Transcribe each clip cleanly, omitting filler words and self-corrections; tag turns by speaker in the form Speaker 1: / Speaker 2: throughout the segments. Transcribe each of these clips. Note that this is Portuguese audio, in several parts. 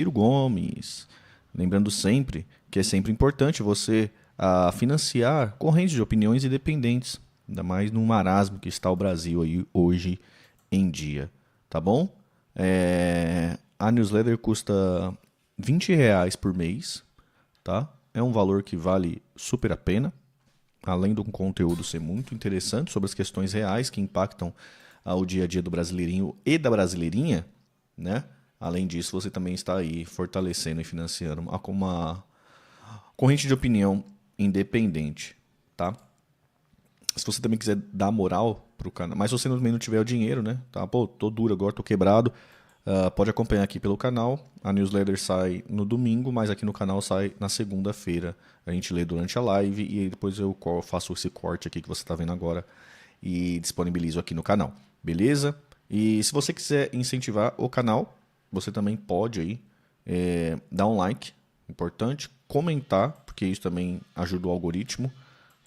Speaker 1: Ciro Gomes. Lembrando sempre que é sempre importante você financiar correntes de opiniões independentes, ainda mais no marasmo que está o Brasil aí hoje em dia, tá bom? A newsletter custa R$ 20 por mês, tá? É um valor que vale super a pena, além do conteúdo ser muito interessante sobre as questões reais que impactam o dia a dia do brasileirinho e da brasileirinha, né? Além disso, você também está aí fortalecendo e financiando uma corrente de opinião independente, tá? Se você também quiser dar moral pro canal, mas se você também não tiver o dinheiro, né? Tá, pô, tô duro agora, tô quebrado. Pode acompanhar aqui pelo canal. A newsletter sai no domingo, mas aqui no canal sai na segunda-feira. A gente lê durante a live e depois eu faço esse corte aqui que você está vendo agora e disponibilizo aqui no canal. Beleza? E se você quiser incentivar o canal, você também pode aí dar um like, importante, comentar, porque isso também ajuda o algoritmo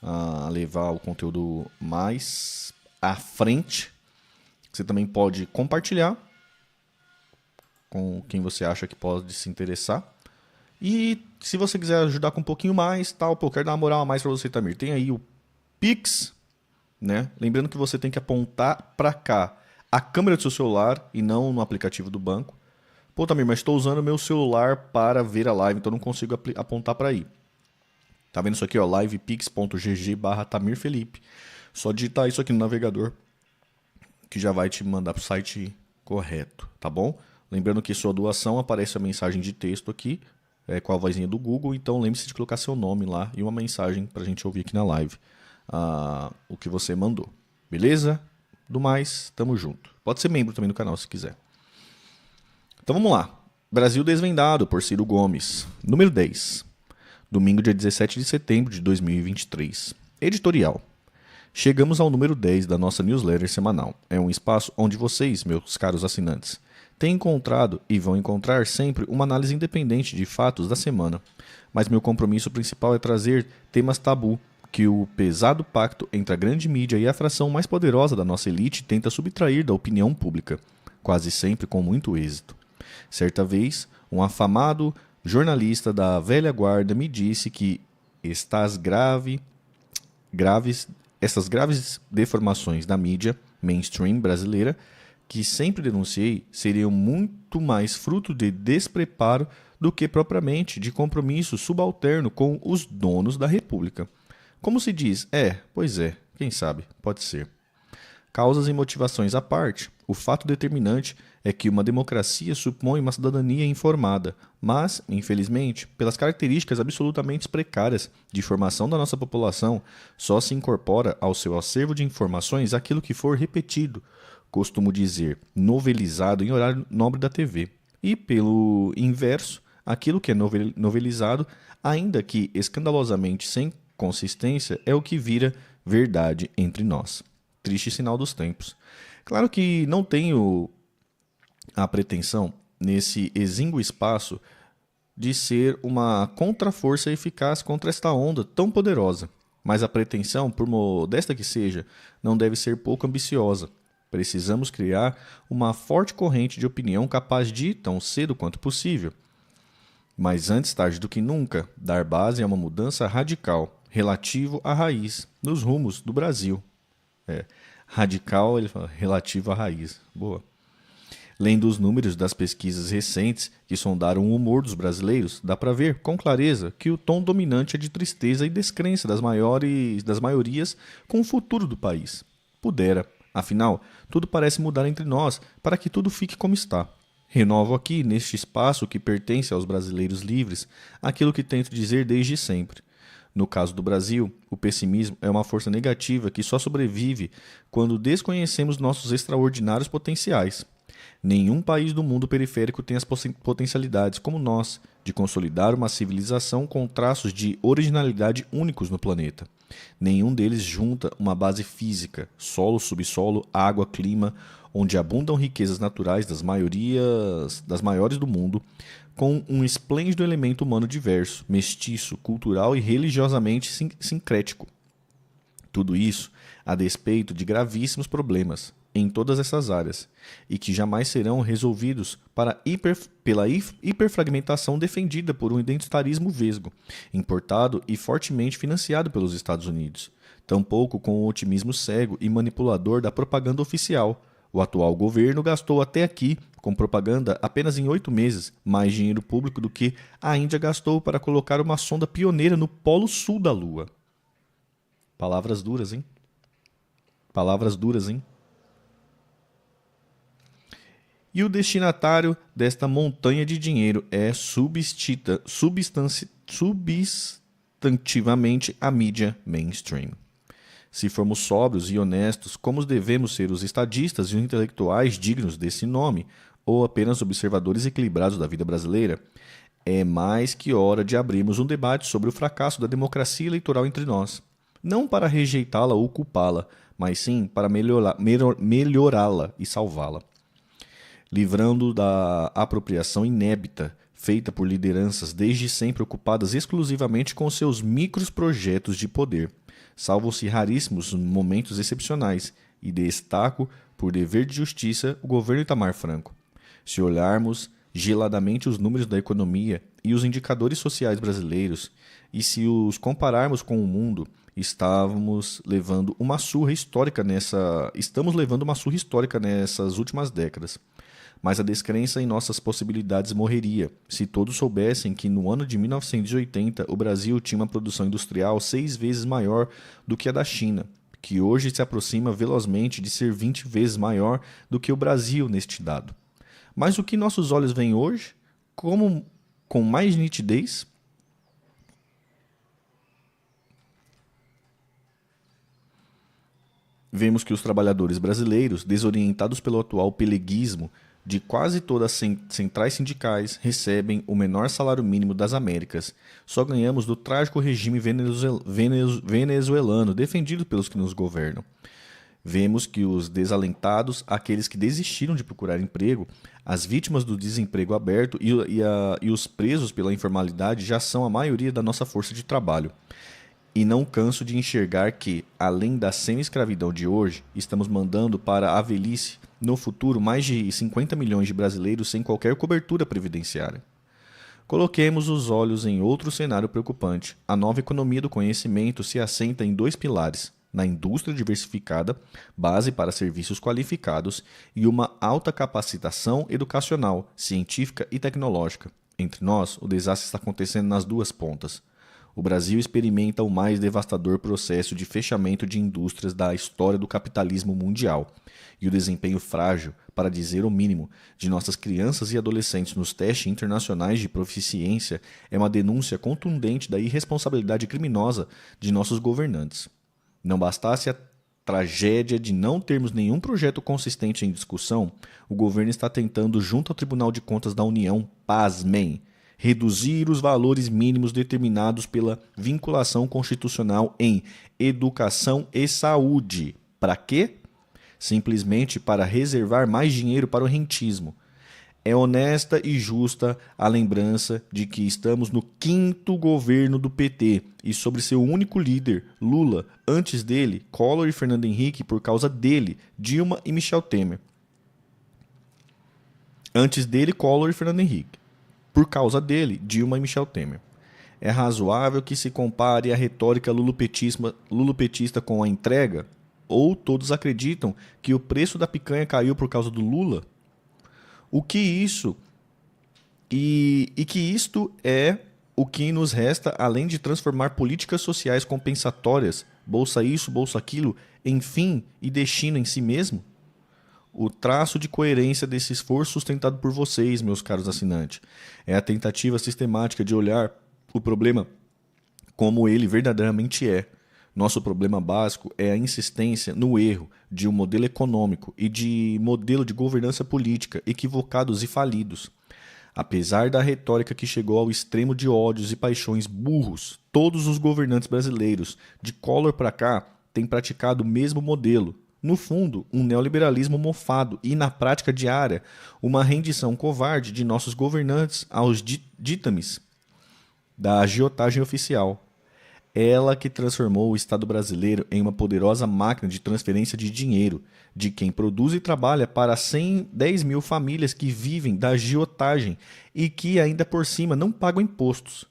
Speaker 1: a levar o conteúdo mais à frente. Você também pode compartilhar com quem você acha que pode se interessar. E se você quiser ajudar com um pouquinho mais, tal, pô, quero dar uma moral a mais para você, Tamir. Tem aí o Pix, né? Lembrando que você tem que apontar para cá a câmera do seu celular e não no aplicativo do banco. Pô, Tamir, mas estou usando meu celular para ver a live, então não consigo apontar para aí. Tá vendo isso aqui, ó? livepix.gg/Tamir Felipe. Só digitar isso aqui no navegador que já vai te mandar para o site correto, tá bom? Lembrando que sua doação aparece a mensagem de texto aqui, com a vozinha do Google, então lembre-se de colocar seu nome lá e uma mensagem para a gente ouvir aqui na live o que você mandou. Beleza? Do mais, tamo junto. Pode ser membro também do canal se quiser. Então vamos lá. Brasil Desvendado, por Ciro Gomes. Número 10. Domingo, dia 17 de setembro de 2023. Editorial. Chegamos ao número 10 da nossa newsletter semanal. É um espaço onde vocês, meus caros assinantes, têm encontrado e vão encontrar sempre uma análise independente de fatos da semana. Mas meu compromisso principal é trazer temas tabu que o pesado pacto entre a grande mídia e a fração mais poderosa da nossa elite tenta subtrair da opinião pública, quase sempre com muito êxito. Certa vez, um afamado jornalista da velha guarda me disse que essas graves deformações da mídia mainstream brasileira, que sempre denunciei, seriam muito mais fruto de despreparo do que propriamente de compromisso subalterno com os donos da República. Como se diz? Pois é, quem sabe, pode ser. Causas e motivações à parte, o fato determinante é que uma democracia supõe uma cidadania informada, mas, infelizmente, pelas características absolutamente precárias de formação da nossa população, só se incorpora ao seu acervo de informações aquilo que for repetido, costumo dizer, novelizado em horário nobre da TV, e, pelo inverso, aquilo que é novelizado, ainda que escandalosamente sem consistência, é o que vira verdade entre nós. Triste sinal dos tempos. Claro que não tenho a pretensão, nesse exíguo espaço, de ser uma contraforça eficaz contra esta onda tão poderosa. Mas a pretensão, por modesta que seja, não deve ser pouco ambiciosa. Precisamos criar uma forte corrente de opinião capaz de, tão cedo quanto possível, mas antes tarde do que nunca, dar base a uma mudança radical, relativo à raiz, nos rumos do Brasil. Radical, ele fala, relativo à raiz. Boa. Lendo os números das pesquisas recentes que sondaram o humor dos brasileiros, dá para ver com clareza que o tom dominante é de tristeza e descrença das maiorias com o futuro do país. Pudera. Afinal, tudo parece mudar entre nós para que tudo fique como está. Renovo aqui, neste espaço que pertence aos brasileiros livres, aquilo que tento dizer desde sempre. No caso do Brasil, o pessimismo é uma força negativa que só sobrevive quando desconhecemos nossos extraordinários potenciais. Nenhum país do mundo periférico tem as potencialidades, como nós, de consolidar uma civilização com traços de originalidade únicos no planeta. Nenhum deles junta uma base física, solo, subsolo, água, clima, onde abundam riquezas naturais das maiores do mundo, com um esplêndido elemento humano diverso, mestiço, cultural e religiosamente sincrético. Tudo isso a despeito de gravíssimos problemas. em todas essas áreas, e que jamais serão resolvidos pela hiperfragmentação defendida por um identitarismo vesgo, importado e fortemente financiado pelos Estados Unidos, tampouco com o otimismo cego e manipulador da propaganda oficial. O atual governo gastou até aqui, com propaganda, apenas em 8 meses, mais dinheiro público do que a Índia gastou para colocar uma sonda pioneira no Polo Sul da Lua. Palavras duras, hein? Palavras duras, hein? E o destinatário desta montanha de dinheiro é substantivamente a mídia mainstream. Se formos sóbrios e honestos, como devemos ser os estadistas e os intelectuais dignos desse nome, ou apenas observadores equilibrados da vida brasileira, é mais que hora de abrirmos um debate sobre o fracasso da democracia eleitoral entre nós. Não para rejeitá-la ou culpá-la, mas sim para melhorá-la e salvá-la. Livrando da apropriação inébita, feita por lideranças desde sempre ocupadas exclusivamente com seus micros projetos de poder. Salvam-se raríssimos momentos excepcionais, e destaco, por dever de justiça, o governo Itamar Franco. Se olharmos geladamente os números da economia e os indicadores sociais brasileiros, e se os compararmos com o mundo, estamos levando uma surra histórica nessas últimas décadas. Mas a descrença em nossas possibilidades morreria se todos soubessem que no ano de 1980 o Brasil tinha uma produção industrial 6 vezes maior do que a da China, que hoje se aproxima velozmente de ser 20 vezes maior do que o Brasil neste dado. Mas o que nossos olhos veem hoje, como com mais nitidez, vemos que os trabalhadores brasileiros, desorientados pelo atual peleguismo de quase todas as centrais sindicais, recebem o menor salário mínimo das Américas. Só ganhamos do trágico regime venezuelano defendido pelos que nos governam. Vemos que os desalentados, aqueles que desistiram de procurar emprego, as vítimas do desemprego aberto e os presos pela informalidade já são a maioria da nossa força de trabalho. E não canso de enxergar que, além da semi-escravidão de hoje, estamos mandando para a velhice, no futuro, mais de 50 milhões de brasileiros sem qualquer cobertura previdenciária. Coloquemos os olhos em outro cenário preocupante. A nova economia do conhecimento se assenta em 2 pilares: na indústria diversificada, base para serviços qualificados, e uma alta capacitação educacional, científica e tecnológica. Entre nós, o desastre está acontecendo nas 2 pontas. O Brasil experimenta o mais devastador processo de fechamento de indústrias da história do capitalismo mundial, e o desempenho frágil, para dizer o mínimo, de nossas crianças e adolescentes nos testes internacionais de proficiência é uma denúncia contundente da irresponsabilidade criminosa de nossos governantes. Não bastasse a tragédia de não termos nenhum projeto consistente em discussão, o governo está tentando, junto ao Tribunal de Contas da União, pasmem, reduzir os valores mínimos determinados pela vinculação constitucional em educação e saúde. Para quê? Simplesmente para reservar mais dinheiro para o rentismo. É honesta e justa a lembrança de que estamos no 5º governo do PT e sobre seu único líder, Lula, antes dele, Collor e Fernando Henrique, por causa dele, Dilma e Michel Temer. Antes dele, Collor e Fernando Henrique. Por causa dele, Dilma e Michel Temer. É razoável que se compare a retórica lulopetista com a entrega? Ou todos acreditam que o preço da picanha caiu por causa do Lula? O que isso e que isto é o que nos resta além de transformar políticas sociais compensatórias, bolsa isso, bolsa aquilo, em fim e destino em si mesmo? O traço de coerência desse esforço sustentado por vocês, meus caros assinantes, é a tentativa sistemática de olhar o problema como ele verdadeiramente é. Nosso problema básico é a insistência no erro de um modelo econômico e de modelo de governança política equivocados e falidos. Apesar da retórica que chegou ao extremo de ódios e paixões burros, todos os governantes brasileiros, de Collor para cá, têm praticado o mesmo modelo. No fundo, um neoliberalismo mofado e, na prática diária, uma rendição covarde de nossos governantes aos ditames da agiotagem oficial. Ela que transformou o Estado brasileiro em uma poderosa máquina de transferência de dinheiro, de quem produz e trabalha para 110 mil famílias que vivem da agiotagem e que ainda por cima não pagam impostos.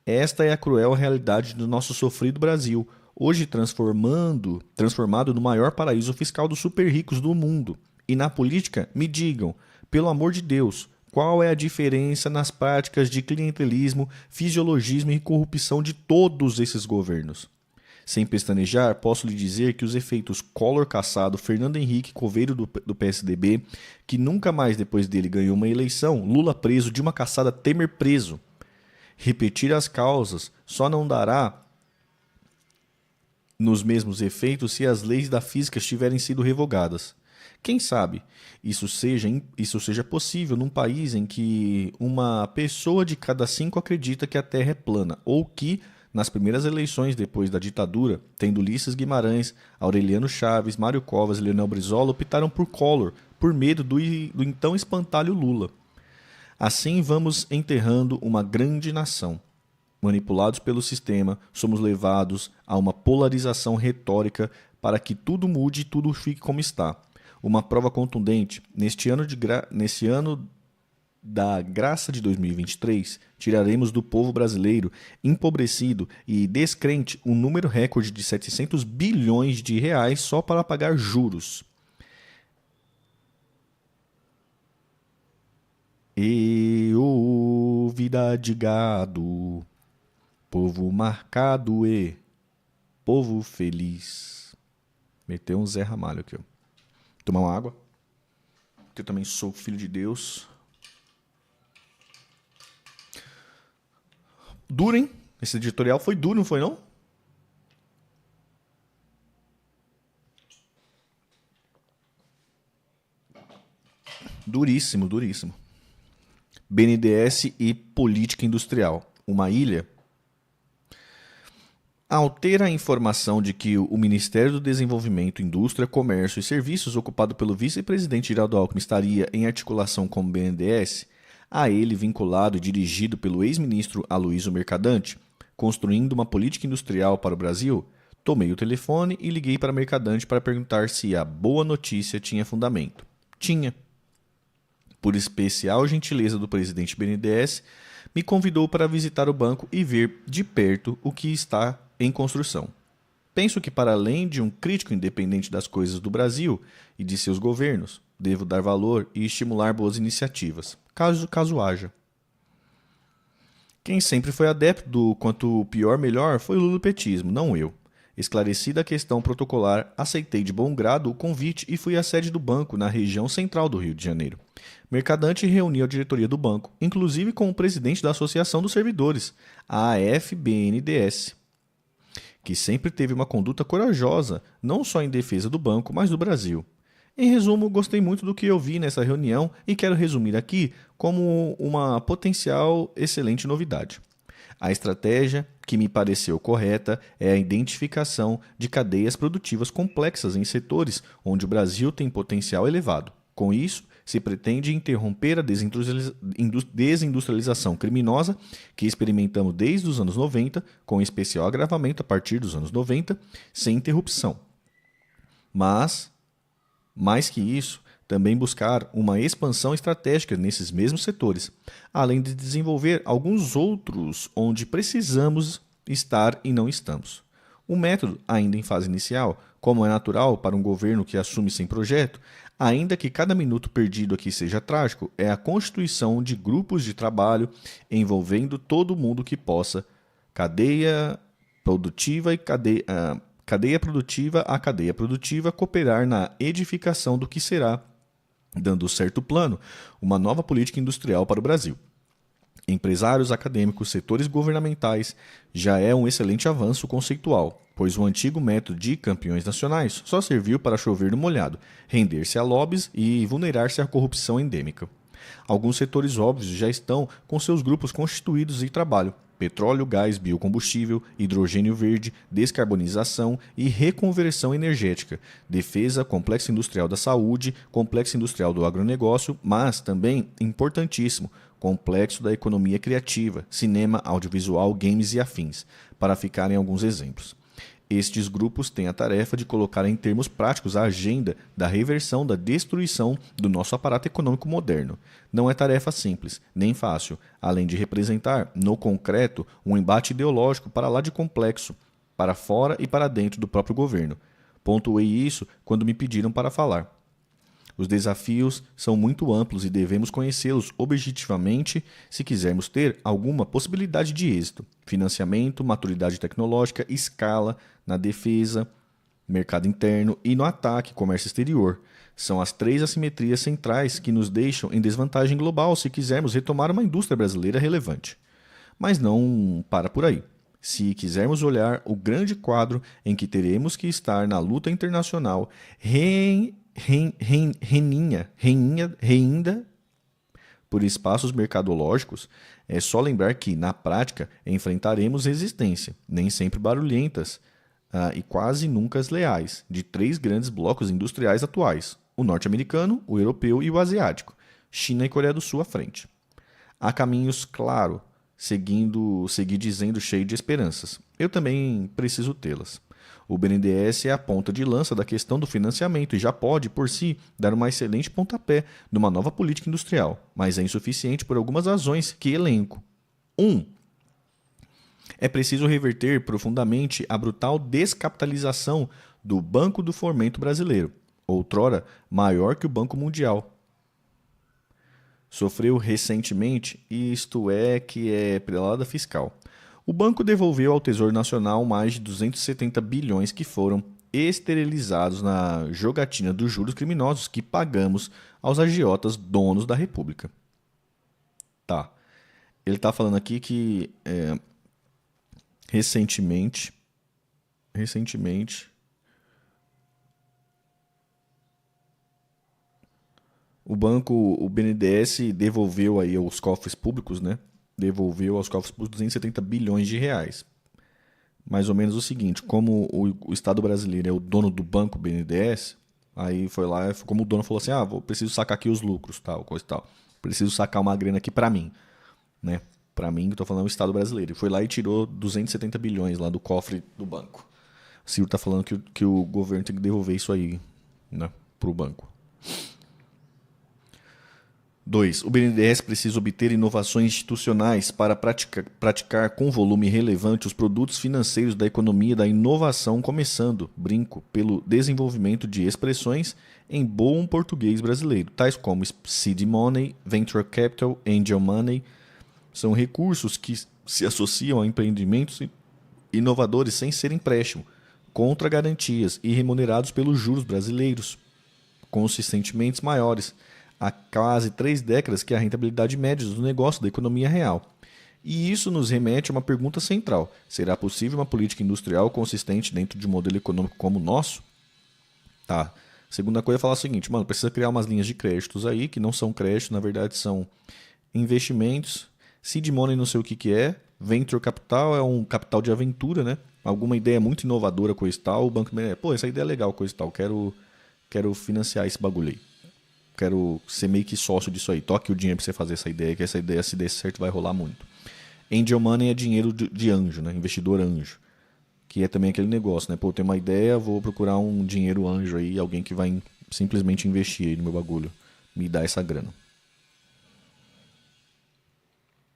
Speaker 1: Esta é a cruel realidade do nosso sofrido Brasil, hoje transformado no maior paraíso fiscal dos super ricos do mundo. E na política, me digam, pelo amor de Deus, qual é a diferença nas práticas de clientelismo, fisiologismo e corrupção de todos esses governos? Sem pestanejar, posso lhe dizer que os efeitos Collor caçado, Fernando Henrique Coveiro do PSDB, que nunca mais depois dele ganhou uma eleição, Lula preso, Dilma caçada, Temer preso. Repetir as causas só não dará nos mesmos efeitos se as leis da física tiverem sido revogadas. Quem sabe isso seja possível num país em que uma pessoa de cada 5 acredita que a Terra é plana, ou que, nas primeiras eleições depois da ditadura, tendo Ulisses Guimarães, Aureliano Chaves, Mário Covas e Leonel Brizola, optaram por Collor, por medo do então espantalho Lula. Assim vamos enterrando uma grande nação. Manipulados pelo sistema, somos levados a uma polarização retórica para que tudo mude e tudo fique como está. Uma prova contundente, neste ano da graça de 2023, tiraremos do povo brasileiro, empobrecido e descrente, um número recorde de 700 bilhões de reais só para pagar juros. Vida de gado, povo marcado e povo feliz. Meteu um Zé Ramalho aqui, ó. Tomar uma água. Eu também sou filho de Deus. Duro, hein? Esse editorial foi duro, não foi não? Duríssimo, duríssimo. BNDES e política industrial. Uma ilha altera a informação de que o Ministério do Desenvolvimento, Indústria, Comércio e Serviços, ocupado pelo vice-presidente Geraldo Alckmin, estaria em articulação com o BNDES, a ele vinculado e dirigido pelo ex-ministro Aloysio Mercadante, construindo uma política industrial para o Brasil. Tomei o telefone e liguei para Mercadante para perguntar se a boa notícia tinha fundamento. Tinha. Por especial gentileza do presidente BNDES, me convidou para visitar o banco e ver de perto o que está em construção. Penso que, para além de um crítico independente das coisas do Brasil e de seus governos, devo dar valor e estimular boas iniciativas, caso haja. Quem sempre foi adepto do quanto pior melhor foi o lulopetismo, não eu. Esclarecida a questão protocolar, aceitei de bom grado o convite e fui à sede do banco na região central do Rio de Janeiro. Mercadante reuniu a diretoria do banco, inclusive com o presidente da Associação dos Servidores, a AFBNDES, que sempre teve uma conduta corajosa, não só em defesa do banco, mas do Brasil. Em resumo, gostei muito do que eu vi nessa reunião e quero resumir aqui como uma potencial excelente novidade. A estratégia que me pareceu correta é a identificação de cadeias produtivas complexas em setores onde o Brasil tem potencial elevado. Com isso, se pretende interromper a desindustrialização criminosa que experimentamos desde os anos 90, com especial agravamento a partir dos anos 90, sem interrupção. Mas, mais que isso, também buscar uma expansão estratégica nesses mesmos setores, além de desenvolver alguns outros onde precisamos estar e não estamos. O método, ainda em fase inicial, como é natural para um governo que assume sem projeto, ainda que cada minuto perdido aqui seja trágico, é a constituição de grupos de trabalho envolvendo todo mundo que possa, cadeia produtiva a cadeia produtiva, cooperar na edificação do que será, dando certo plano, uma nova política industrial para o Brasil. Empresários, acadêmicos, setores governamentais, já é um excelente avanço conceitual, pois o antigo método de campeões nacionais só serviu para chover no molhado, render-se a lobbies e vulnerar-se à corrupção endêmica. Alguns setores óbvios já estão com seus grupos constituídos e trabalho: petróleo, gás, biocombustível, hidrogênio verde, descarbonização e reconversão energética, defesa, complexo industrial da saúde, complexo industrial do agronegócio, mas também, importantíssimo, complexo da economia criativa, cinema, audiovisual, games e afins, para ficarem alguns exemplos. Estes grupos têm a tarefa de colocar em termos práticos a agenda da reversão da destruição do nosso aparato econômico moderno. Não é tarefa simples, nem fácil, além de representar, no concreto, um embate ideológico para lá de complexo, para fora e para dentro do próprio governo. Pontuei isso quando me pediram para falar. Os desafios são muito amplos e devemos conhecê-los objetivamente se quisermos ter alguma possibilidade de êxito. Financiamento, maturidade tecnológica, escala na defesa, mercado interno e no ataque, comércio exterior. São as 3 assimetrias centrais que nos deixam em desvantagem global se quisermos retomar uma indústria brasileira relevante. Mas não para por aí. Se quisermos olhar o grande quadro em que teremos que estar na luta internacional, reinda por espaços mercadológicos, é só lembrar que, na prática, enfrentaremos resistência, nem sempre barulhentas e quase nunca leais, de 3 grandes blocos industriais atuais, o norte-americano, o europeu e o asiático, China e Coreia do Sul à frente. Há caminhos, claro, seguir dizendo cheio de esperanças. Eu também preciso tê-las. O BNDES é a ponta de lança da questão do financiamento e já pode, por si, dar uma excelente pontapé numa nova política industrial, mas é insuficiente por algumas razões que elenco. 1. É preciso reverter profundamente a brutal descapitalização do Banco do Fomento Brasileiro, outrora maior que o Banco Mundial. Sofreu recentemente, isto é que é prelada fiscal. O banco devolveu ao Tesouro Nacional mais de 270 bilhões que foram esterilizados na jogatina dos juros criminosos que pagamos aos agiotas donos da República. Tá. Ele está falando aqui que recentemente, o BNDES devolveu aí aos cofres públicos, né? Devolveu aos cofres públicos 270 bilhões de reais. Mais ou menos o seguinte, como o Estado brasileiro é o dono do banco BNDES, aí foi lá, como o dono falou assim, preciso sacar aqui os lucros, tal, coisa e tal. Preciso sacar uma grana aqui para mim, né? Para mim, que eu tô falando, é o Estado brasileiro. Ele foi lá e tirou 270 bilhões lá do cofre do banco. O Ciro tá falando que o governo tem que devolver isso aí, né, pro banco. 2. O BNDES precisa obter inovações institucionais para praticar com volume relevante os produtos financeiros da economia da inovação, começando, brinco, pelo desenvolvimento de expressões em bom português brasileiro, tais como seed money, venture capital, angel money. São recursos que se associam a empreendimentos inovadores sem ser empréstimo, contra garantias e remunerados pelos juros brasileiros, consistentemente maiores. Há quase 3 décadas que a rentabilidade média do negócio da economia real. E isso nos remete a uma pergunta central. Será possível uma política industrial consistente dentro de um modelo econômico como o nosso? Tá. Segunda coisa é falar o seguinte, precisa criar umas linhas de créditos aí, que não são créditos, na verdade são investimentos. Seed money não sei o que é. Venture capital é um capital de aventura, né? Alguma ideia muito inovadora, coisa e tal. O banco, essa ideia é legal, coisa e tal. Quero financiar esse bagulho aí. Quero ser meio que sócio disso aí. Toque o dinheiro pra você fazer essa ideia, que essa ideia, se der certo, vai rolar muito. Angel Money é dinheiro de anjo, né? Investidor anjo. Que é também aquele negócio, né? Eu tenho uma ideia, vou procurar um dinheiro anjo aí, alguém que vai simplesmente investir aí no meu bagulho. Me dá essa grana.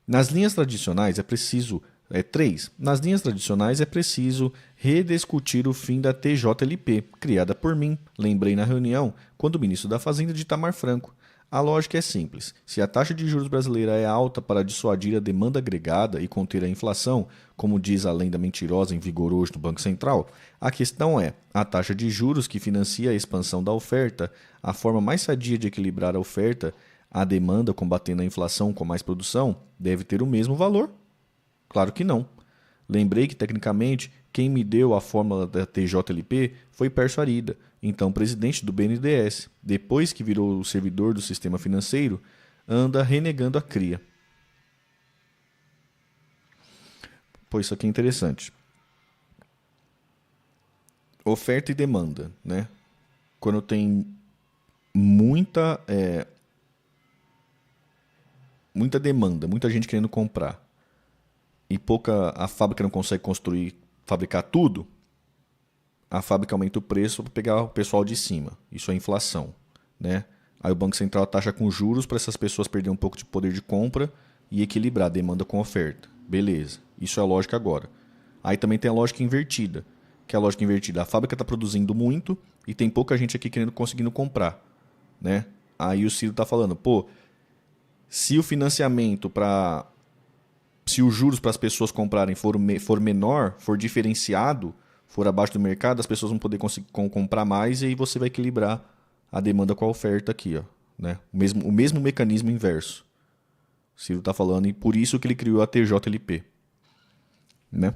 Speaker 1: Nas linhas tradicionais é preciso... 3. Nas linhas tradicionais é preciso rediscutir o fim da TJLP, criada por mim, lembrei na reunião, quando ministro da Fazenda de Itamar Franco. A lógica é simples. Se a taxa de juros brasileira é alta para dissuadir a demanda agregada e conter a inflação, como diz a lenda mentirosa em vigor hoje no Banco Central, a questão é, a taxa de juros que financia a expansão da oferta, a forma mais sadia de equilibrar a oferta, a demanda combatendo a inflação com mais produção, deve ter o mesmo valor? Claro que não. Lembrei que, tecnicamente, quem me deu a fórmula da TJLP foi Pércio Arida, então presidente do BNDES. Depois que virou o servidor do sistema financeiro, anda renegando a cria. Pô, isso aqui é interessante. Oferta e demanda, né? Quando tem muita... muita demanda, muita gente querendo comprar, e a fábrica não consegue fabricar tudo, a fábrica aumenta o preço para pegar o pessoal de cima. Isso é inflação, né? Aí o Banco Central taxa com juros para essas pessoas perderem um pouco de poder de compra e equilibrar a demanda com a oferta. Beleza, isso é a lógica agora. Aí também tem a lógica invertida, que é a lógica invertida. A fábrica está produzindo muito e tem pouca gente aqui conseguindo comprar, né? Aí o Ciro está falando, pô, se o financiamento se os juros para as pessoas comprarem for menor, for diferenciado, for abaixo do mercado, as pessoas vão poder conseguir comprar mais e aí você vai equilibrar a demanda com a oferta aqui, ó, né? O mesmo mecanismo inverso. O Ciro está falando e por isso que ele criou a TJLP, né?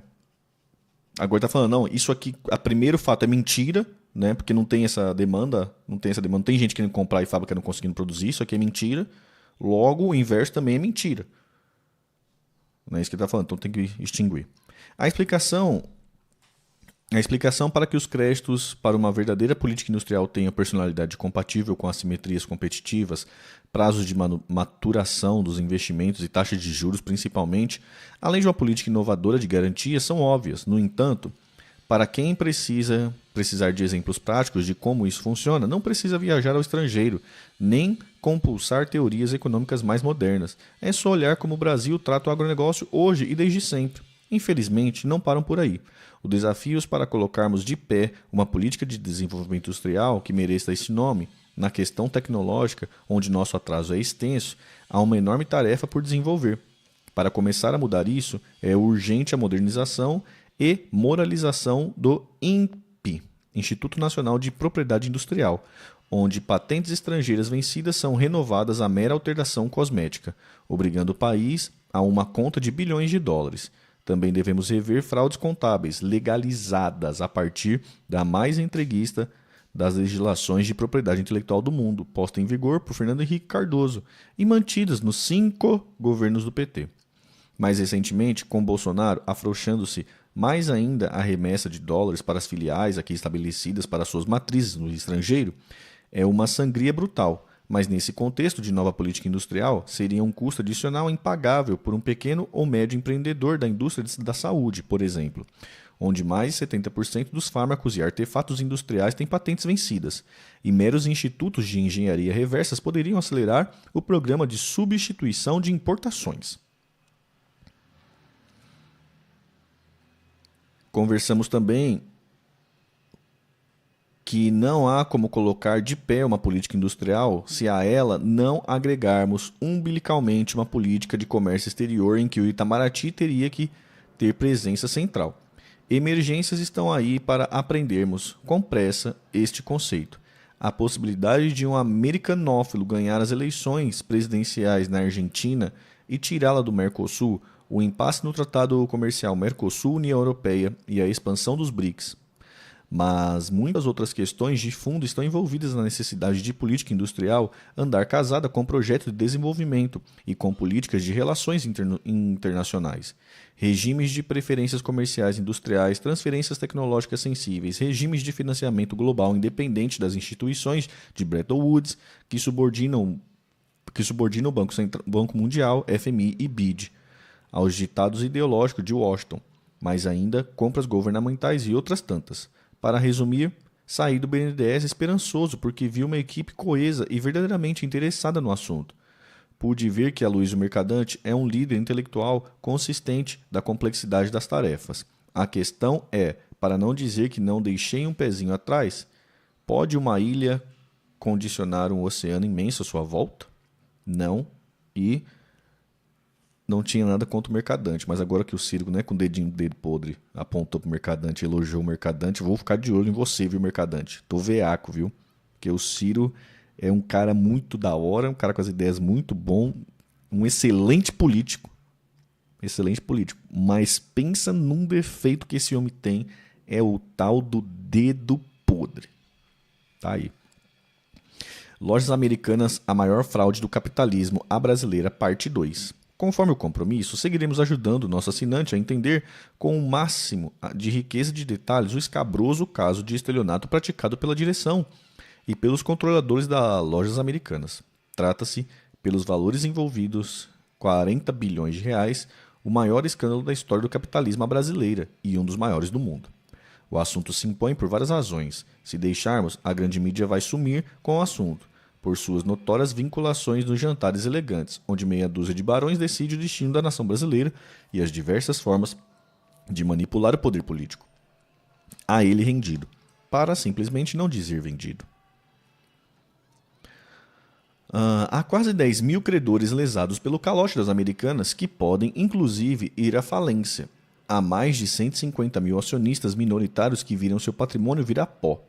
Speaker 1: Agora está falando, não, isso aqui, a primeiro fato é mentira, né? Porque não tem essa demanda, não tem gente querendo comprar e fábrica não conseguindo produzir, isso aqui é mentira. Logo, o inverso também é mentira. Não é isso que ele está falando, então tem que extinguir. A explicação para que os créditos para uma verdadeira política industrial tenham personalidade compatível com assimetrias competitivas, prazos de maturação dos investimentos e taxas de juros principalmente, além de uma política inovadora de garantia, são óbvias. No entanto, para quem precisar de exemplos práticos de como isso funciona, não precisa viajar ao estrangeiro, nem compulsar teorias econômicas mais modernas. É só olhar como o Brasil trata o agronegócio hoje e desde sempre. Infelizmente, não param por aí. Os desafios para colocarmos de pé uma política de desenvolvimento industrial que mereça esse nome, na questão tecnológica, onde nosso atraso é extenso, há uma enorme tarefa por desenvolver. Para começar a mudar isso, é urgente a modernização e moralização do INPI, Instituto Nacional de Propriedade Industrial, onde patentes estrangeiras vencidas são renovadas à mera alteração cosmética, obrigando o país a uma conta de bilhões de dólares. Também devemos rever fraudes contábeis legalizadas a partir da mais entreguista das legislações de propriedade intelectual do mundo, posta em vigor por Fernando Henrique Cardoso e mantidas nos 5 governos do PT. Mais recentemente, com Bolsonaro afrouxando-se mais ainda a remessa de dólares para as filiais aqui estabelecidas para suas matrizes no estrangeiro, é uma sangria brutal. Mas nesse contexto de nova política industrial, seria um custo adicional impagável por um pequeno ou médio empreendedor da indústria da saúde, por exemplo, onde mais de 70% dos fármacos e artefatos industriais têm patentes vencidas, e meros institutos de engenharia reversas poderiam acelerar o programa de substituição de importações. Conversamos também que não há como colocar de pé uma política industrial se a ela não agregarmos umbilicalmente uma política de comércio exterior em que o Itamaraty teria que ter presença central. Emergências estão aí para aprendermos com pressa este conceito. A possibilidade de um americanófilo ganhar as eleições presidenciais na Argentina e tirá-la do Mercosul, o impasse no Tratado Comercial Mercosul-União Europeia e a expansão dos BRICS. Mas muitas outras questões de fundo estão envolvidas na necessidade de política industrial andar casada com projetos de desenvolvimento e com políticas de relações internacionais. Regimes de preferências comerciais industriais, transferências tecnológicas sensíveis, regimes de financiamento global independente das instituições de Bretton Woods que subordinam o Banco Mundial, FMI e BID aos ditados ideológicos de Washington, mas ainda compras governamentais e outras tantas. Para resumir, saí do BNDES esperançoso porque vi uma equipe coesa e verdadeiramente interessada no assunto. Pude ver que Aloysio Mercadante é um líder intelectual consistente da complexidade das tarefas. A questão é, para não dizer que não deixei um pezinho atrás, pode uma ilha condicionar um oceano imenso à sua volta? Não. E não tinha nada contra o Mercadante, mas agora que o Ciro, né, com o dedinho dele podre, apontou pro Mercadante, elogiou o Mercadante, vou ficar de olho em você, viu, Mercadante? Tô veaco, viu? Porque o Ciro é um cara muito da hora, um cara com as ideias muito bom, um excelente político. Excelente político. Mas pensa num defeito que esse homem tem, é o tal do dedo podre. Tá aí. Lojas Americanas, a maior fraude do capitalismo, a brasileira, parte 2. Conforme o compromisso, seguiremos ajudando o nosso assinante a entender com o máximo de riqueza de detalhes o escabroso caso de estelionato praticado pela direção e pelos controladores das Lojas Americanas. Trata-se, pelos valores envolvidos, 40 bilhões de reais, o maior escândalo da história do capitalismo brasileira e um dos maiores do mundo. O assunto se impõe por várias razões. Se deixarmos, a grande mídia vai sumir com o assunto, por suas notórias vinculações nos jantares elegantes, onde meia dúzia de barões decide o destino da nação brasileira e as diversas formas de manipular o poder político. A ele rendido, para simplesmente não dizer vendido. Há quase 10 mil credores lesados pelo calote das Americanas que podem, inclusive, ir à falência. Há mais de 150 mil acionistas minoritários que viram seu patrimônio virar pó.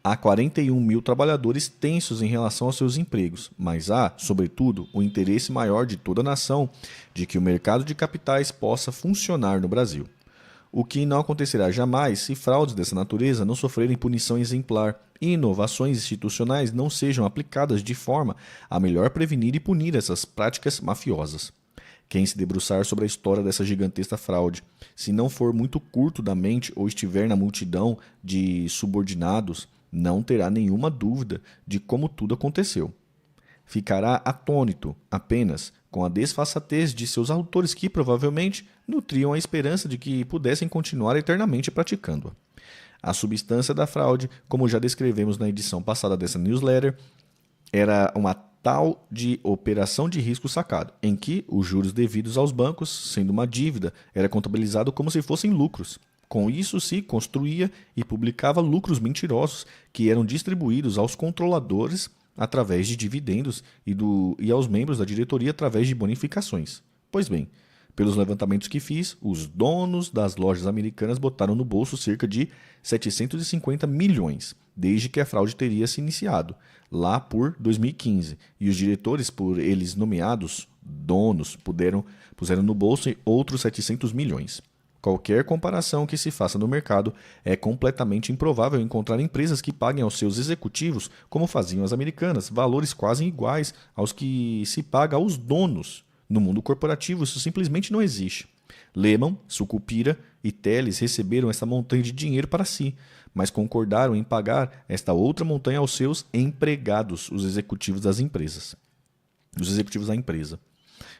Speaker 1: Há 41 mil trabalhadores tensos em relação aos seus empregos, mas há, sobretudo, o interesse maior de toda a nação de que o mercado de capitais possa funcionar no Brasil. O que não acontecerá jamais se fraudes dessa natureza não sofrerem punição exemplar e inovações institucionais não sejam aplicadas de forma a melhor prevenir e punir essas práticas mafiosas. Quem se debruçar sobre a história dessa gigantesca fraude, se não for muito curto da mente ou estiver na multidão de subordinados, não terá nenhuma dúvida de como tudo aconteceu. Ficará atônito apenas com a desfaçatez de seus autores que, provavelmente, nutriam a esperança de que pudessem continuar eternamente praticando-a. A substância da fraude, como já descrevemos na edição passada dessa newsletter, era uma tal de operação de risco sacado, em que os juros devidos aos bancos, sendo uma dívida, era contabilizado como se fossem lucros. Com isso se construía e publicava lucros mentirosos que eram distribuídos aos controladores através de dividendos e aos membros da diretoria através de bonificações. Pois bem, pelos levantamentos que fiz, os donos das lojas americanas botaram no bolso cerca de 750 milhões, desde que a fraude teria se iniciado, lá por 2015, e os diretores, por eles nomeados donos, puseram no bolso outros 700 milhões. Qualquer comparação que se faça no mercado é completamente improvável encontrar empresas que paguem aos seus executivos, como faziam as americanas, valores quase iguais aos que se paga aos donos. No mundo corporativo, isso simplesmente não existe. Lehman, Sucupira e Teles receberam essa montanha de dinheiro para si, mas concordaram em pagar esta outra montanha aos seus empregados, os executivos das empresas. Os executivos da empresa.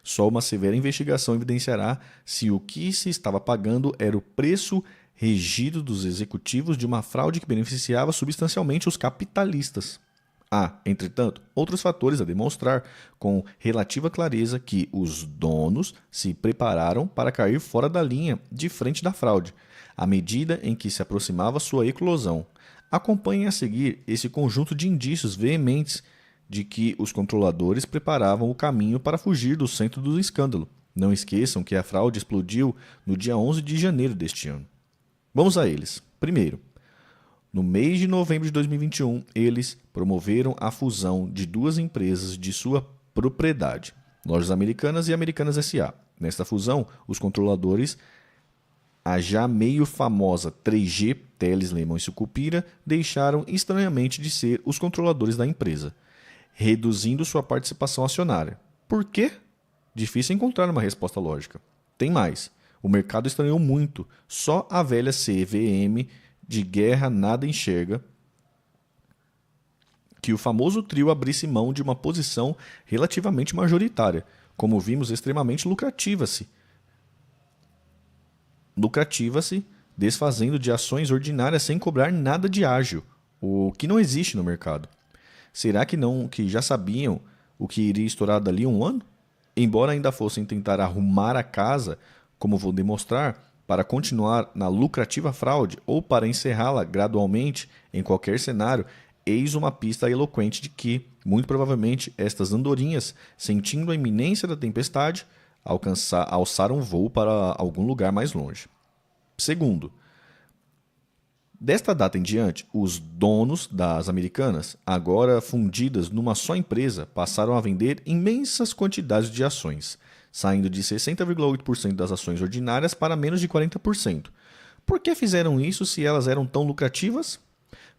Speaker 1: Só uma severa investigação evidenciará se o que se estava pagando era o preço regido dos executivos de uma fraude que beneficiava substancialmente os capitalistas. Há, entretanto, outros fatores a demonstrar com relativa clareza que os donos se prepararam para cair fora da linha de frente da fraude, à medida em que se aproximava sua eclosão. Acompanhem a seguir esse conjunto de indícios veementes de que os controladores preparavam o caminho para fugir do centro do escândalo. Não esqueçam que a fraude explodiu no dia 11 de janeiro deste ano. Vamos a eles. Primeiro, no mês de novembro de 2021, eles promoveram a fusão de duas empresas de sua propriedade, Lojas Americanas e Americanas S.A. Nesta fusão, os controladores, a já meio famosa 3G, Teles, Lehman e Sucupira, deixaram estranhamente de ser os controladores da empresa, reduzindo sua participação acionária. Por quê? Difícil encontrar uma resposta lógica. Tem mais. O mercado estranhou muito. Só a velha CVM de guerra nada enxerga que o famoso trio abrisse mão de uma posição relativamente majoritária, como vimos, extremamente lucrativa-se, desfazendo de ações ordinárias sem cobrar nada de ágio, o que não existe no mercado. Será que já sabiam o que iria estourar dali a um ano? Embora ainda fossem tentar arrumar a casa, como vou demonstrar, para continuar na lucrativa fraude ou para encerrá-la gradualmente em qualquer cenário, eis uma pista eloquente de que, muito provavelmente, estas andorinhas, sentindo a iminência da tempestade, alçaram voo para algum lugar mais longe. Segundo, desta data em diante, os donos das Americanas, agora fundidas numa só empresa, passaram a vender imensas quantidades de ações, saindo de 60,8% das ações ordinárias para menos de 40%. Por que fizeram isso se elas eram tão lucrativas?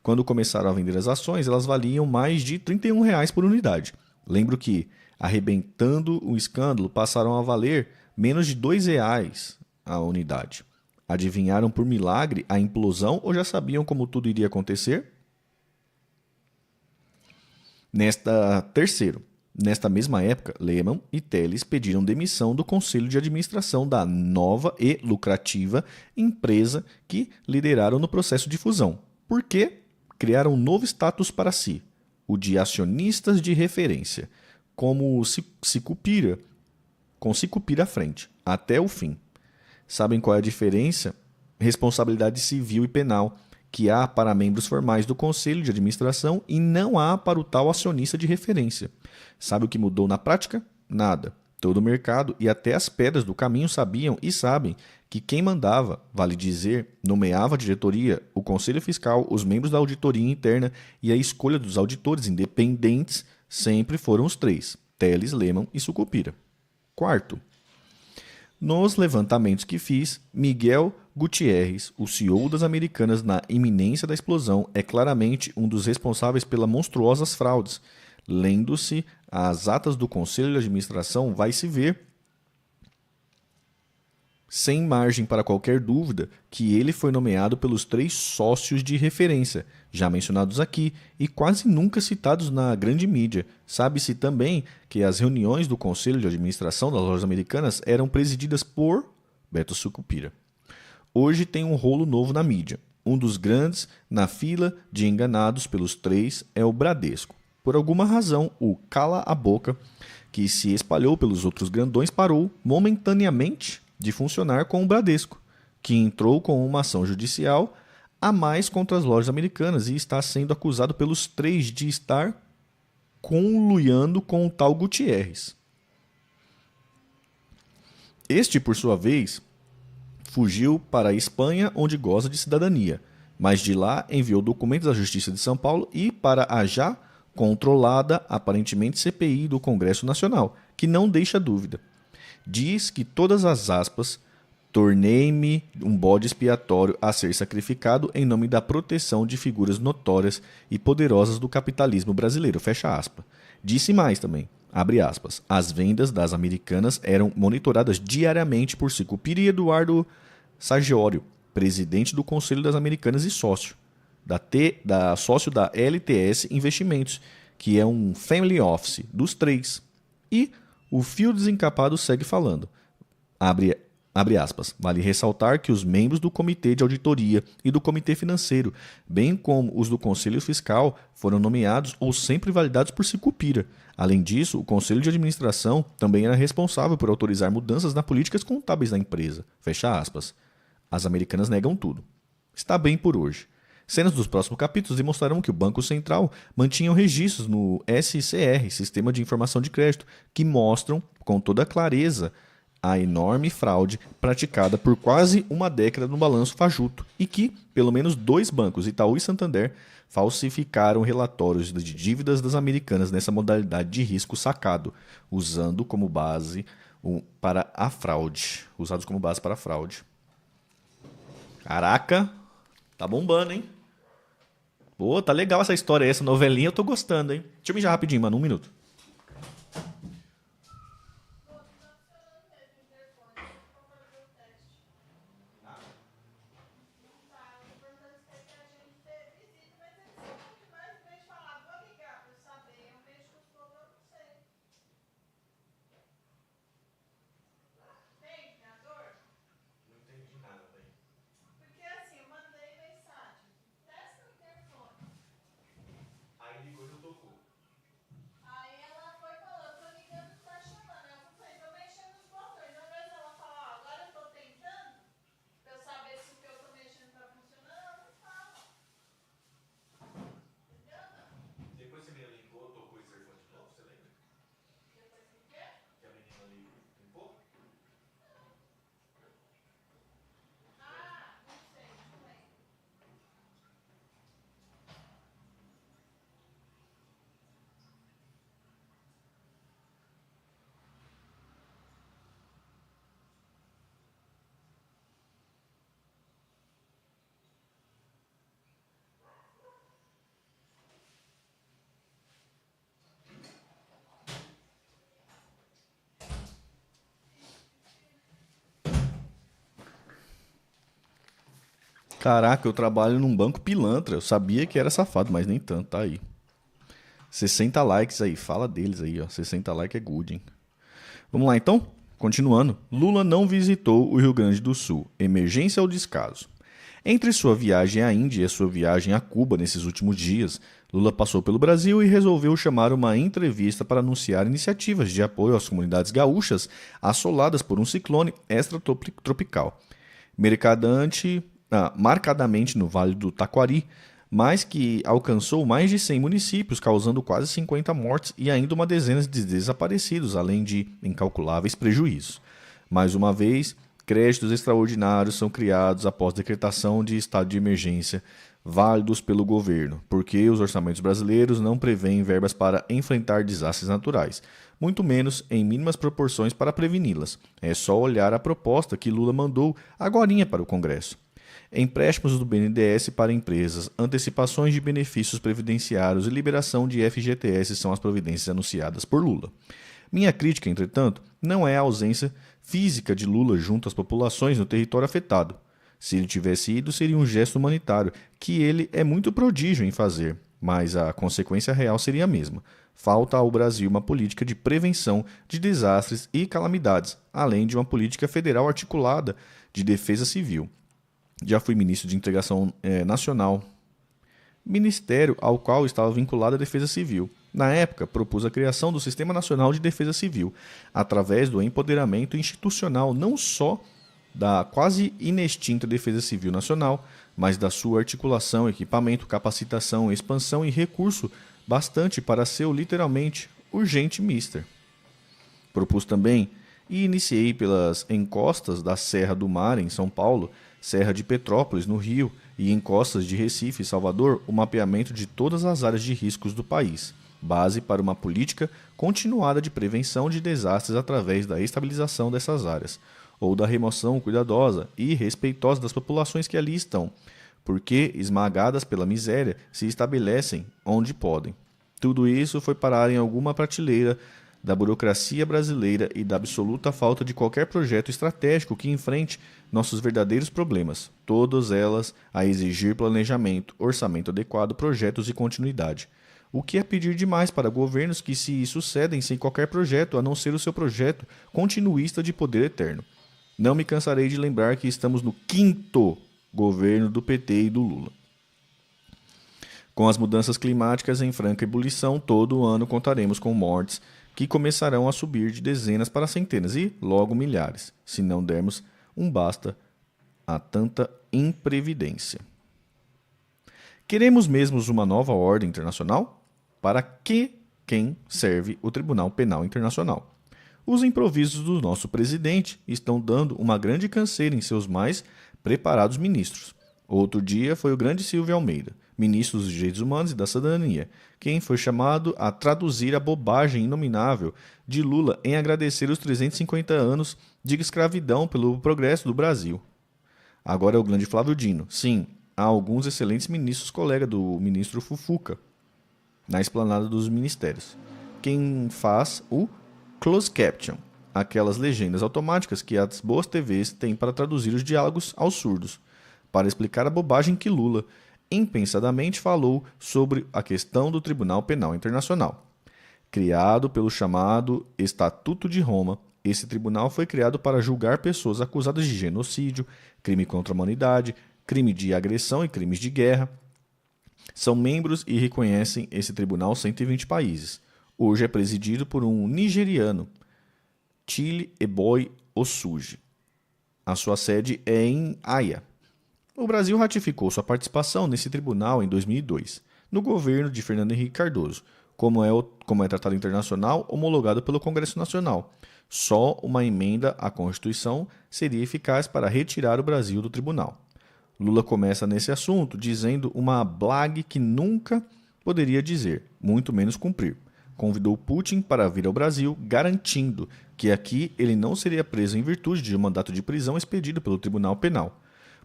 Speaker 1: Quando começaram a vender as ações, elas valiam mais de R$ 31 por unidade. Lembro que, arrebentando o escândalo, passaram a valer menos de R$ 2 a unidade. Adivinharam por milagre a implosão ou já sabiam como tudo iria acontecer? Terceiro, Nesta mesma época, Lehman e Teles pediram demissão do conselho de administração da nova e lucrativa empresa que lideraram no processo de fusão. Por quê? Criaram um novo status para si, o de acionistas de referência, como Sicupira, com Sicupira à frente, até o fim. Sabem qual é a diferença? Responsabilidade civil e penal que há para membros formais do conselho de administração e não há para o tal acionista de referência. Sabe o que mudou na prática? Nada. Todo o mercado e até as pedras do caminho sabiam e sabem que quem mandava, vale dizer, nomeava a diretoria, o conselho fiscal, os membros da auditoria interna e a escolha dos auditores independentes sempre foram os três, Teles, Lehman e Sucupira. Quarto, nos levantamentos que fiz, Miguel Gutierrez, o CEO das Americanas na iminência da explosão, é claramente um dos responsáveis pelas monstruosas fraudes. Lendo-se as atas do Conselho de Administração, vai-se ver, sem margem para qualquer dúvida, que ele foi nomeado pelos três sócios de referência, já mencionados aqui e quase nunca citados na grande mídia. Sabe-se também que as reuniões do Conselho de Administração das Lojas Americanas eram presididas por Beto Sucupira. Hoje tem um rolo novo na mídia. Um dos grandes na fila de enganados pelos três é o Bradesco. Por alguma razão, o cala a boca, que se espalhou pelos outros grandões, parou momentaneamente de funcionar com o Bradesco, que entrou com uma ação judicial a mais contra as lojas americanas e está sendo acusado pelos três de estar conluiando com o tal Gutierrez. Este, por sua vez, fugiu para a Espanha, onde goza de cidadania, mas de lá enviou documentos à Justiça de São Paulo e para a já controlada, aparentemente, CPI do Congresso Nacional, que não deixa dúvida. Diz que todas as aspas, tornei-me um bode expiatório a ser sacrificado em nome da proteção de figuras notórias e poderosas do capitalismo brasileiro, fecha aspas. Disse mais também, abre aspas, as vendas das Americanas eram monitoradas diariamente por Sicupira e Eduardo Sargiório, presidente do Conselho das Americanas e sócio sócio da LTS Investimentos, que é um family office dos três. E o fio desencapado segue falando. Abre aspas. Vale ressaltar que os membros do Comitê de Auditoria e do Comitê Financeiro, bem como os do Conselho Fiscal, foram nomeados ou sempre validados por Sicupira. Além disso, o Conselho de Administração também era responsável por autorizar mudanças nas políticas contábeis da empresa. Fecha aspas. As Americanas negam tudo. Está bem por hoje. Cenas dos próximos capítulos demonstrarão que o Banco Central mantinha registros no SCR, Sistema de Informação de Crédito, que mostram com toda clareza a enorme fraude praticada por quase uma década no balanço fajuto e que, pelo menos 2 bancos, Itaú e Santander, falsificaram relatórios de dívidas das Americanas nessa modalidade de risco sacado, usando como base para a fraude. Usados como base para a fraude. Caraca, tá bombando, hein? Pô, tá legal essa história aí, essa novelinha eu tô gostando, hein? Deixa eu mijar rapidinho, mano, 1 minuto. Caraca, eu trabalho num banco pilantra. Eu sabia que era safado, mas nem tanto, tá aí. 60 likes aí, fala deles aí, ó. 60 likes é good, hein? Vamos lá então? Continuando. Lula não visitou o Rio Grande do Sul. Emergência ou descaso? Entre sua viagem à Índia e sua viagem a Cuba nesses últimos dias, Lula passou pelo Brasil e resolveu chamar uma entrevista para anunciar iniciativas de apoio às comunidades gaúchas assoladas por um ciclone extratropical, marcadamente no Vale do Taquari, mas que alcançou mais de 100 municípios, causando quase 50 mortes e ainda uma dezena de desaparecidos, além de incalculáveis prejuízos. Mais uma vez, créditos extraordinários são criados após decretação de estado de emergência, válidos pelo governo, porque os orçamentos brasileiros não prevêem verbas para enfrentar desastres naturais, muito menos em mínimas proporções para preveni-las. É só olhar a proposta que Lula mandou agorinha para o Congresso. Empréstimos do BNDES para empresas, antecipações de benefícios previdenciários e liberação de FGTS são as providências anunciadas por Lula. Minha crítica, entretanto, não é a ausência física de Lula junto às populações no território afetado. Se ele tivesse ido, seria um gesto humanitário, que ele é muito prodígio em fazer, mas a consequência real seria a mesma. Falta ao Brasil uma política de prevenção de desastres e calamidades, além de uma política federal articulada de defesa civil. Já fui ministro de Integração Nacional, ministério ao qual estava vinculada a Defesa Civil. Na época, propus a criação do Sistema Nacional de Defesa Civil, através do empoderamento institucional não só da quase inextinta Defesa Civil Nacional, mas da sua articulação, equipamento, capacitação, expansão e recurso bastante para ser literalmente urgente mister. Propus também e iniciei pelas encostas da Serra do Mar, em São Paulo, Serra de Petrópolis, no Rio, e encostas de Recife e Salvador, o mapeamento de todas as áreas de riscos do país, base para uma política continuada de prevenção de desastres através da estabilização dessas áreas, ou da remoção cuidadosa e respeitosa das populações que ali estão, porque, esmagadas pela miséria, se estabelecem onde podem. Tudo isso foi parar em alguma prateleira da burocracia brasileira e da absoluta falta de qualquer projeto estratégico que enfrente nossos verdadeiros problemas, todas elas a exigir planejamento, orçamento adequado, projetos e continuidade. O que é pedir demais para governos que se sucedem sem qualquer projeto, a não ser o seu projeto continuista de poder eterno? Não me cansarei de lembrar que estamos no 5º governo do PT e do Lula. Com as mudanças climáticas em franca ebulição, todo ano contaremos com mortes que começarão a subir de dezenas para centenas e, logo, milhares, se não dermos um basta a tanta imprevidência. Queremos mesmo uma nova ordem internacional? Para quem serve o Tribunal Penal Internacional? Os improvisos do nosso presidente estão dando uma grande canseira em seus mais preparados ministros. Outro dia foi o grande Silvio Almeida, ministro dos Direitos Humanos e da Cidadania, quem foi chamado a traduzir a bobagem inominável de Lula em agradecer os 350 anos de escravidão pelo progresso do Brasil. Agora é o grande Flávio Dino. Sim, há alguns excelentes ministros colega do ministro Fufuca, na esplanada dos ministérios. Quem faz o closed caption, aquelas legendas automáticas que as boas TVs têm para traduzir os diálogos aos surdos, para explicar a bobagem que Lula impensadamente falou sobre a questão do Tribunal Penal Internacional. Criado pelo chamado Estatuto de Roma, esse tribunal foi criado para julgar pessoas acusadas de genocídio, crime contra a humanidade, crime de agressão e crimes de guerra. São membros e reconhecem esse tribunal 120 países. Hoje é presidido por um nigeriano, Chile Eboy Osuji. A sua sede é em Haia. O Brasil ratificou sua participação nesse tribunal em 2002, no governo de Fernando Henrique Cardoso, como é tratado internacional homologado pelo Congresso Nacional. Só uma emenda à Constituição seria eficaz para retirar o Brasil do tribunal. Lula começa nesse assunto dizendo uma blague que nunca poderia dizer, muito menos cumprir. Convidou Putin para vir ao Brasil, garantindo que aqui ele não seria preso em virtude de um mandato de prisão expedido pelo Tribunal Penal,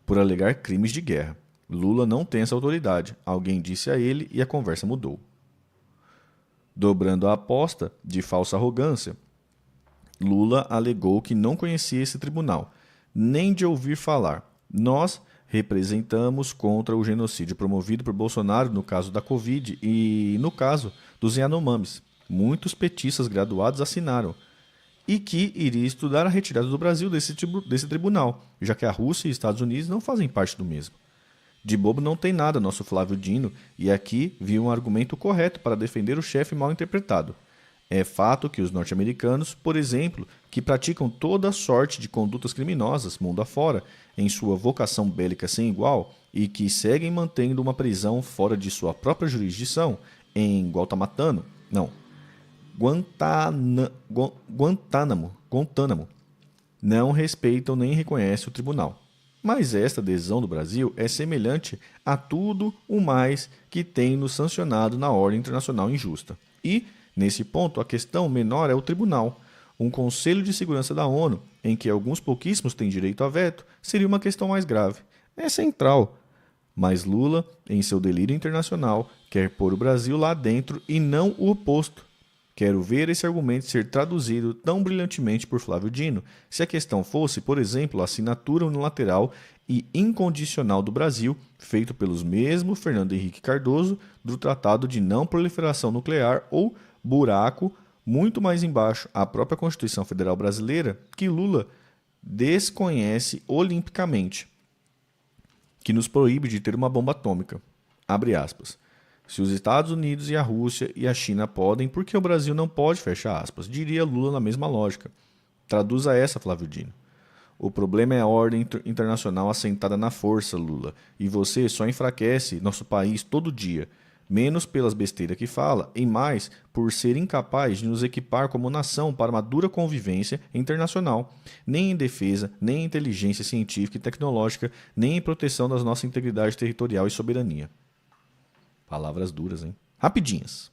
Speaker 1: por alegar crimes de guerra. Lula não tem essa autoridade, alguém disse a ele e a conversa mudou. Dobrando a aposta de falsa arrogância, Lula alegou que não conhecia esse tribunal, nem de ouvir falar. Nós representamos contra o genocídio promovido por Bolsonaro no caso da Covid e no caso dos Yanomamis. Muitos petistas graduados assinaram, e que iria estudar a retirada do Brasil desse tribunal, já que a Rússia e os Estados Unidos não fazem parte do mesmo. De bobo não tem nada, nosso Flávio Dino, e aqui viu um argumento correto para defender o chefe mal interpretado. É fato que os norte-americanos, por exemplo, que praticam toda sorte de condutas criminosas mundo afora, em sua vocação bélica sem igual, e que seguem mantendo uma prisão fora de sua própria jurisdição, em Guantánamo, não respeitam nem reconhecem o tribunal. Mas esta adesão do Brasil é semelhante a tudo o mais que tem nos sancionado na ordem internacional injusta. E, nesse ponto, a questão menor é o tribunal. Um Conselho de Segurança da ONU, em que alguns pouquíssimos têm direito a veto, seria uma questão mais grave. É central. Mas Lula, em seu delírio internacional, quer pôr o Brasil lá dentro e não o oposto. Quero ver esse argumento ser traduzido tão brilhantemente por Flávio Dino, se a questão fosse, por exemplo, a assinatura unilateral e incondicional do Brasil, feito pelos mesmos Fernando Henrique Cardoso, do Tratado de Não Proliferação Nuclear ou buraco muito mais embaixo, a própria Constituição Federal Brasileira, que Lula desconhece olimpicamente, que nos proíbe de ter uma bomba atômica. Abre aspas. Se os Estados Unidos e a Rússia e a China podem, por que o Brasil não pode? Fecha aspas. Diria Lula na mesma lógica. Traduza essa, Flávio Dino. O problema é a ordem internacional assentada na força, Lula. E você só enfraquece nosso país todo dia. Menos pelas besteiras que fala, e mais por ser incapaz de nos equipar como nação para uma dura convivência internacional, nem em defesa, nem em inteligência científica e tecnológica, nem em proteção da nossa integridade territorial e soberania. Palavras duras, hein? Rapidinhas.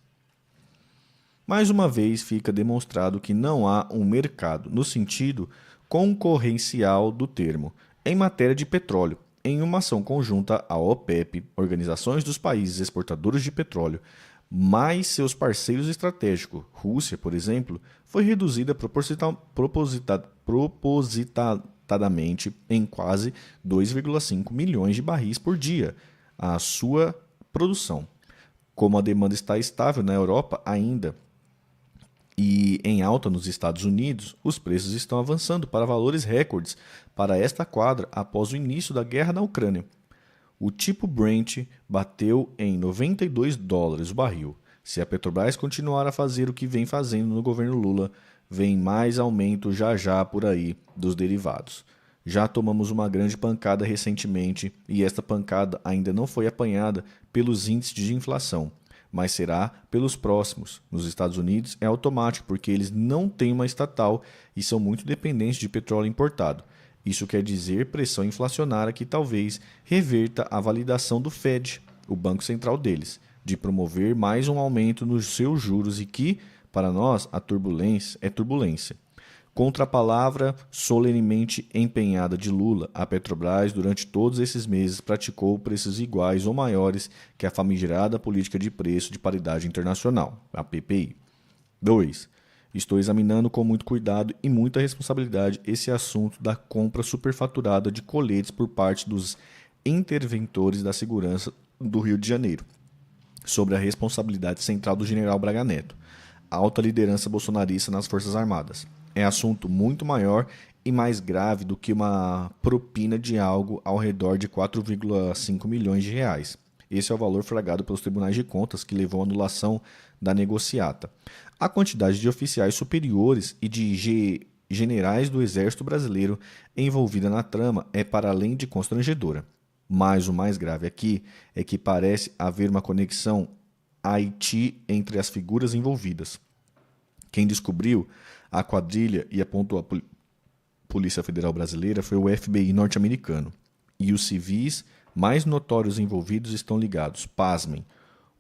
Speaker 1: Mais uma vez fica demonstrado que não há um mercado, no sentido concorrencial do termo, em matéria de petróleo, em uma ação conjunta à OPEP, Organizações dos Países Exportadores de Petróleo, mais seus parceiros estratégicos, Rússia, por exemplo, foi reduzida propositadamente em quase 2,5 milhões de barris por dia a sua produção. Como a demanda está estável na Europa ainda e em alta nos Estados Unidos, os preços estão avançando para valores recordes para esta quadra após o início da guerra na Ucrânia. O tipo Brent bateu em $92 o barril. Se a Petrobras continuar a fazer o que vem fazendo no governo Lula, vem mais aumento já por aí dos derivados. Já tomamos uma grande pancada recentemente e esta pancada ainda não foi apanhada pelos índices de inflação, mas será pelos próximos. Nos Estados Unidos é automático porque eles não têm uma estatal e são muito dependentes de petróleo importado. Isso quer dizer pressão inflacionária que talvez reverta a validação do Fed, o banco central deles, de promover mais um aumento nos seus juros e que, para nós, a turbulência é turbulência. Contra a palavra solenemente empenhada de Lula, a Petrobras, durante todos esses meses, praticou preços iguais ou maiores que a famigerada política de preço de paridade internacional, a PPI. 2. Estou examinando com muito cuidado e muita responsabilidade esse assunto da compra superfaturada de coletes por parte dos interventores da segurança do Rio de Janeiro, sobre a responsabilidade central do general Braga Neto, alta liderança bolsonarista nas Forças Armadas. É assunto muito maior e mais grave do que uma propina de algo ao redor de 4,5 milhões de reais. Esse é o valor flagrado pelos tribunais de contas que levou à anulação da negociata. A quantidade de oficiais superiores e de generais do Exército Brasileiro envolvida na trama é para além de constrangedora. Mas o mais grave aqui é que parece haver uma conexão Haiti entre as figuras envolvidas. Quem descobriu a quadrilha e apontou a Polícia Federal Brasileira foi o FBI norte-americano. E os civis mais notórios envolvidos estão ligados, pasmem,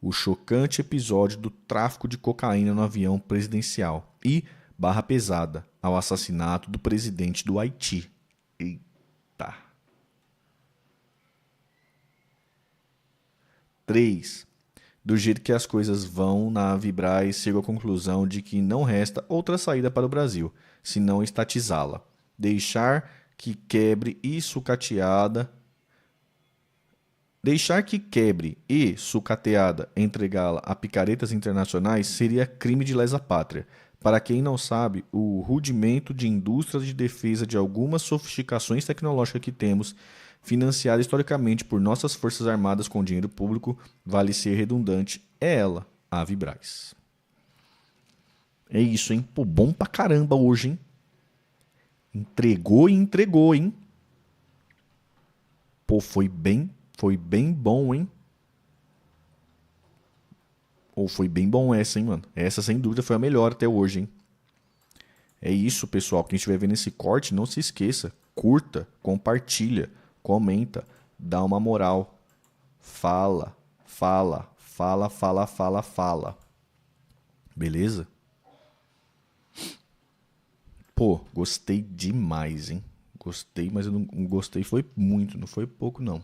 Speaker 1: o chocante episódio do tráfico de cocaína no avião presidencial e, barra pesada, ao assassinato do presidente do Haiti. Eita. 3. Do jeito que as coisas vão, na Vibraz chego à conclusão de que não resta outra saída para o Brasil, senão estatizá-la. Deixar que quebre e sucateada Deixar que quebre e, sucateada, entregá-la a picaretas internacionais seria crime de lesa pátria. Para quem não sabe, o rudimento de indústrias de defesa de algumas sofisticações tecnológicas que temos, financiada historicamente por nossas forças armadas com dinheiro público, vale ser redundante, é ela, a Vibraz. É isso, hein? Pô, bom pra caramba hoje, hein? Entregou e entregou, hein? Pô, foi bem bom, hein? Ou foi bem bom essa, hein, mano? Essa, sem dúvida, foi a melhor até hoje, hein? É isso, pessoal. Quem estiver vendo esse corte, não se esqueça. Curta, compartilha, comenta, dá uma moral. Fala, fala, fala, fala, fala, fala. Beleza? Pô, gostei demais, hein? Gostei, mas eu não gostei foi muito, não foi pouco, não.